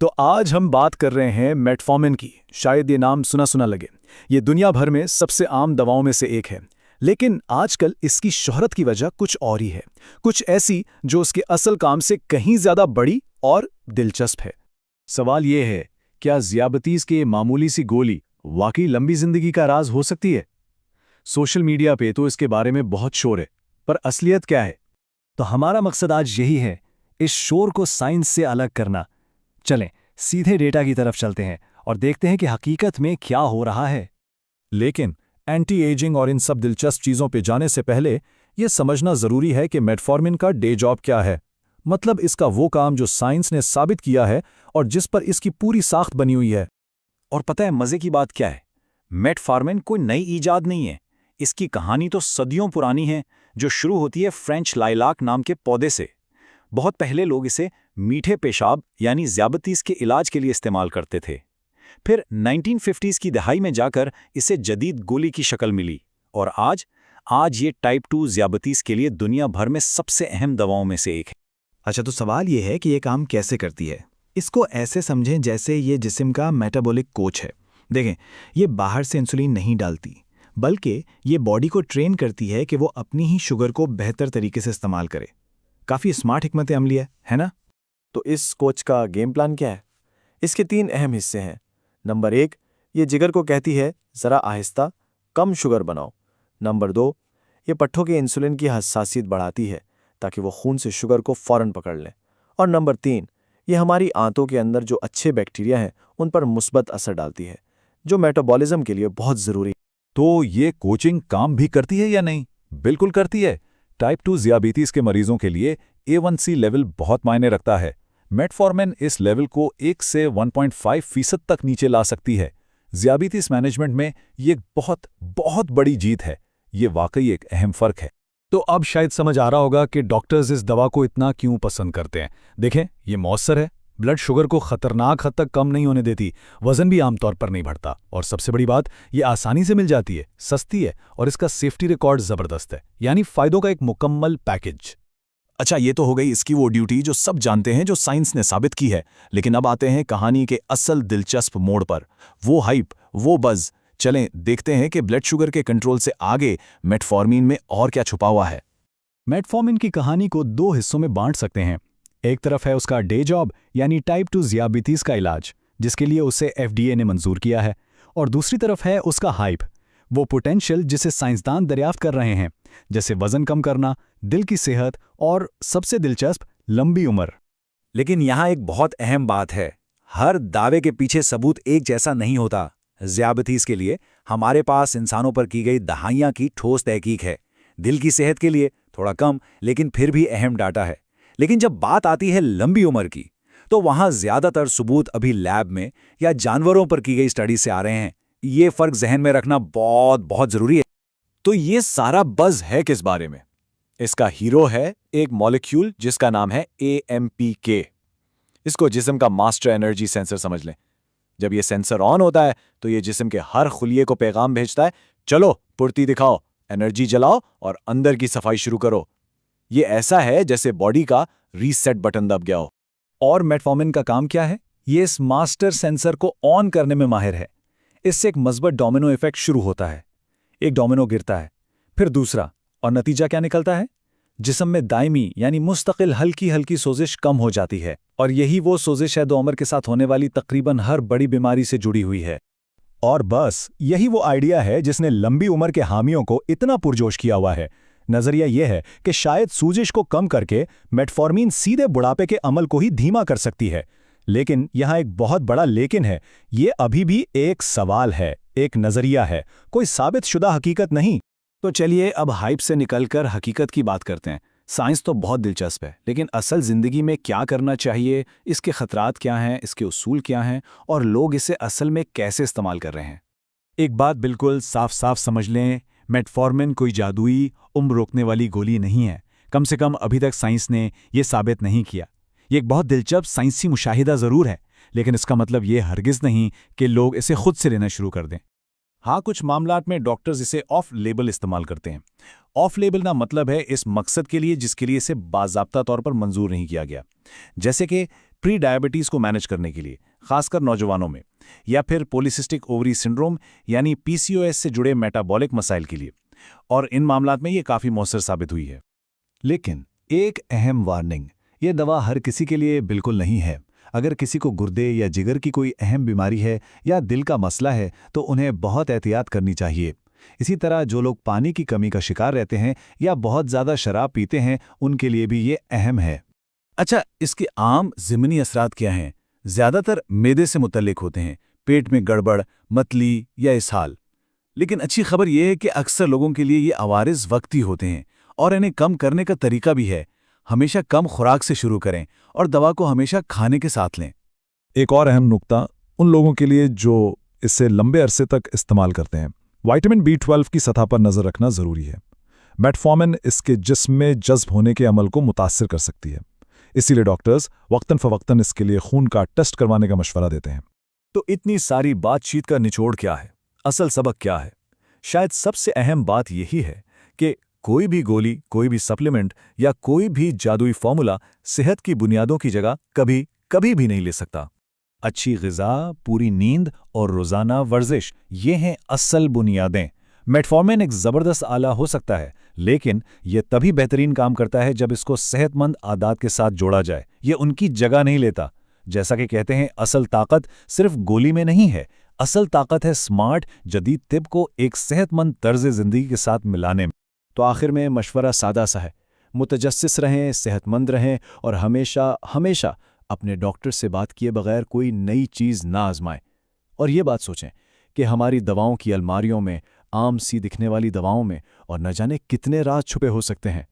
तो आज हम बात कर रहे हैं मेटफॉर्मिन की। शायद ये नाम सुना सुना लगे। ये दुनिया भर में सबसे आम दवाओं में से एक है, लेकिन आजकल इसकी शोहरत की वजह कुछ और ही है, कुछ ऐसी जो उसके असल काम से कहीं ज्यादा बड़ी और दिलचस्प है। सवाल ये है, क्या ज़ियाबतीस की ये मामूली सी गोली वाकई लंबी जिंदगी का राज हो सकती है? सोशल मीडिया पे तो इसके बारे में बहुत शोर है, पर असलियत क्या है? तो हमारा मकसद आज यही है, इस शोर को साइंस से अलग करना। चलें सीधे डेटा की तरफ चलते हैं और देखते हैं कि हकीकत में क्या हो रहा है। लेकिन एंटी एजिंग और इन सब दिलचस्प चीज़ों पे जाने से पहले ये समझना ज़रूरी है कि मेटफॉर्मिन का डे जॉब क्या है। मतलब इसका वो काम जो साइंस ने साबित किया है और जिस पर इसकी पूरी साख्त बनी हुई है। और पता है मजे की बात क्या है? मेटफॉर्मिन कोई नई ईजाद नहीं है। इसकी कहानी तो सदियों पुरानी है, जो शुरू होती है फ्रेंच लाइलाक नाम के पौधे से। बहुत पहले लोग इसे मीठे पेशाब यानी ज़ियाबतीस के इलाज के लिए इस्तेमाल करते थे। फिर 1950s की दहाई में जाकर इसे जदीद गोली की शक्ल मिली और आज ये टाइप 2 ज़ियाबतीस के लिए दुनिया भर में सबसे अहम दवाओं में से एक है। अच्छा, तो सवाल ये है कि ये काम कैसे करती है। इसको ऐसे समझें जैसे ये जिस्म का मेटाबॉलिक कोच है। देखें, ये बाहर से इंसुलिन नहीं डालती, बल्कि ये बॉडी को ट्रेन करती है कि वो अपनी ही शुगर को बेहतर तरीके से इस्तेमाल करे। काफ़ी स्मार्ट हिकमत अमली है ना? तो इस कोच का गेम प्लान क्या है? इसके 3 अहम हिस्से हैं। नंबर 1, ये जिगर को कहती है ज़रा आहिस्ता कम शुगर बनाओ। नंबर 2, ये पट्ठों के इंसुलिन की हसासियत बढ़ाती है ताकि वो खून से शुगर को फ़ौरन पकड़ लें। और नंबर 3, ये हमारी आंतों के अंदर जो अच्छे बैक्टीरिया हैं उन पर मुस्बत असर डालती है, जो मेटाबॉलिज्म के लिए बहुत ज़रूरी है। तो ये कोचिंग काम भी करती है या नहीं? बिल्कुल करती है। टाइप 2 ज़ियाबतीस के मरीजों के लिए A1C लेवल बहुत मायने रखता है। मेटफॉर्मिन इस लेवल को 1 से 1.5% तक नीचे ला सकती है। ज़ियाबतीस मैनेजमेंट में ये बहुत बहुत बड़ी जीत है। ये वाकई एक अहम फ़र्क है। तो अब शायद समझ आ रहा होगा कि डॉक्टर्स इस दवा को इतना क्यों पसंद करते हैं। देखें, ये मौसर है, ब्लड शुगर को खतरनाक हद तक कम नहीं होने देती, वजन भी आमतौर पर नहीं बढ़ता, और सबसे बड़ी बात, ये आसानी से मिल जाती है, सस्ती है, और इसका सेफ्टी रिकॉर्ड ज़बरदस्त है। यानी फ़ायदों का एक मुकम्मल पैकेज। अच्छा, ये तो हो गई इसकी वो ड्यूटी जो सब जानते हैं, जो साइंस ने साबित की है। लेकिन अब आते हैं कहानी के असल दिलचस्प मोड़ पर। वो हाइप, वो बज़। चलें देखते हैं कि ब्लड शुगर के कंट्रोल से आगे मेटफॉर्मिन में और क्या छुपा हुआ है। मेटफॉर्मिन की कहानी को 2 हिस्सों में बांट सकते हैं। एक तरफ है उसका डे जॉब यानी टाइप 2 ज़ियाबतीस का इलाज, जिसके लिए उसे FDA ने मंजूर किया है, और दूसरी तरफ है उसका हाइप, वो पोटेंशियल जिसे साइंसदान दरियाफ्त कर रहे हैं, जैसे वजन कम करना, दिल की सेहत और सबसे दिलचस्प लंबी उम्र। लेकिन यहाँ एक बहुत अहम बात है, हर दावे के पीछे सबूत एक जैसा नहीं होता। ज़ियाबतीस के लिए हमारे पास इंसानों पर की गई दहाइयाँ की ठोस तहकीक है। दिल की सेहत के लिए थोड़ा कम, लेकिन फिर भी अहम डाटा है। लेकिन जब बात आती है लंबी उम्र की, तो वहाँ ज़्यादातर सबूत अभी लैब में या जानवरों पर की गई स्टडी से आ रहे हैं। ये फ़र्क जहन में रखना बहुत बहुत ज़रूरी है। तो ये सारा बज़ है किस बारे में? इसका हीरो है एक मॉलिक्यूल जिसका नाम है AMPK। इसको जिस्म का मास्टर एनर्जी सेंसर समझ लें। जब ये सेंसर ऑन होता है तो ये जिस्म के हर खुलिये को पैगाम भेजता है, चलो फुर्ती दिखाओ, एनर्जी जलाओ और अंदर की सफाई शुरू करो। ये ऐसा है जैसे बॉडी का रीसेट बटन दब गया हो। और मेटफॉर्मिन का काम क्या है? ये इस मास्टर सेंसर को ऑन करने में माहिर है। इससे एक मज़बूत डोमिनो इफेक्ट शुरू होता है। एक डोमिनो गिरता है, फिर दूसरा, और नतीजा क्या निकलता है? जिस्म में दायमी यानी मुस्तकिल हल्की हल्की सोजिश कम हो जाती है, और यही वो सोजिश है जो उम्र के साथ होने वाली तकरीबन हर बड़ी बीमारी से जुड़ी हुई है। और बस यही वो आइडिया है जिसने लंबी उम्र के हामियों को इतना पुरजोश किया हुआ है। नजरिया यह है कि शायद सूजिश को कम करके मेटफॉर्मिन सीधे बुढ़ापे के अमल को ही धीमा कर सकती है। लेकिन यहाँ एक बहुत बड़ा लेकिन है, ये अभी भी एक सवाल है, एक नजरिया है, कोई साबित शुदा हकीकत नहीं। तो चलिए अब हाइप से निकलकर हकीकत की बात करते हैं। साइंस तो बहुत दिलचस्प है, लेकिन असल ज़िंदगी में क्या करना चाहिए, इसके खतरात क्या हैं, इसके उसूल क्या हैं, और लोग इसे असल में कैसे इस्तेमाल कर रहे हैं। एक बात बिल्कुल साफ साफ समझ लें, मेटफॉर्मिन कोई जादुई उम्र रोकने वाली गोली नहीं है। कम से कम अभी तक साइंस ने यह साबित नहीं किया। ये एक बहुत दिलचस्प साइंसी मुशाहिदा ज़रूर है, लेकिन इसका मतलब ये हरगिज़ नहीं कि लोग इसे खुद से लेना शुरू कर दें। हाँ, कुछ मामलात में डॉक्टर्स इसे ऑफ लेबल इस्तेमाल करते हैं। ऑफ लेबल का मतलब है इस मकसद के लिए जिसके लिए इसे बाज़ाब्ता तौर पर मंजूर नहीं किया गया, जैसे कि प्री डायबिटीज़ को मैनेज करने के लिए, खासकर नौजवानों में, या फिर पॉलीसिस्टिक ओवरी सिंड्रोम यानी पीसीओएस से जुड़े मेटाबॉलिक मसाइल के लिए। और इन मामलात में ये काफ़ी मौसर साबित हुई है। लेकिन एक अहम वार्निंग, ये दवा हर किसी के लिए बिल्कुल नहीं है। अगर किसी को गुर्दे या जिगर की कोई अहम बीमारी है या दिल का मसला है तो उन्हें बहुत एहतियात करनी चाहिए। इसी तरह जो लोग पानी की कमी का शिकार रहते हैं या बहुत ज़्यादा शराब पीते हैं, उनके लिए भी ये अहम है। अच्छा, इसके आम ज़िमनी असरात क्या हैं? ज़्यादातर मैदे से मुतल्लिक होते हैं, पेट में गड़बड़, मतली या इसहाल। लेकिन अच्छी खबर यह है कि अक्सर लोगों के लिए ये अवारिज़ वक्ती होते हैं और इन्हें कम करने का तरीका भी है। हमेशा कम खुराक से शुरू करें और दवा को हमेशा खाने के साथ लें। एक और अहम नुक्ता उन लोगों के लिए जो इसे लंबे अरसे तक इस्तेमाल करते हैं, विटामिन B12 की सतह पर नज़र रखना ज़रूरी है। मेटफॉर्मिन इसके जिस्म में जज्ब होने के अमल को मुतासिर कर सकती है, इसीलिए डॉक्टर्स वक्तन फ़वक्तन इसके लिए खून का टेस्ट करवाने का मशवरा देते हैं। तो इतनी सारी बातचीत का निचोड़ क्या है? असल सबक क्या है? शायद सबसे अहम बात यही है कि कोई भी गोली, कोई भी सप्लीमेंट या कोई भी जादुई फॉर्मूला सेहत की बुनियादों की जगह कभी भी नहीं ले सकता। अच्छी ग़िज़ा, पूरी नींद और रोज़ाना वर्जिश, ये हैं असल बुनियादें। मेटफॉर्मिन एक ज़बरदस्त आला हो सकता है, लेकिन यह तभी बेहतरीन काम करता है जब इसको सेहतमंद आदात के साथ जोड़ा जाए। ये उनकी जगह नहीं लेता। जैसा कि कहते हैं, असल ताकत सिर्फ गोली में नहीं है, असल ताकत है स्मार्ट जदीद तिब को एक सेहतमंद तर्ज ज़िंदगी के साथ मिलाने में। तो आखिर में मशवरा सादा सा है, मुतजस्सिस रहें, सेहतमंद रहें और हमेशा अपने डॉक्टर से बात किए बगैर कोई नई चीज़ ना आजमाएं। और ये बात सोचें कि हमारी दवाओं की अलमारियों में, आम सी दिखने वाली दवाओं में और न जाने कितने राज छुपे हो सकते हैं।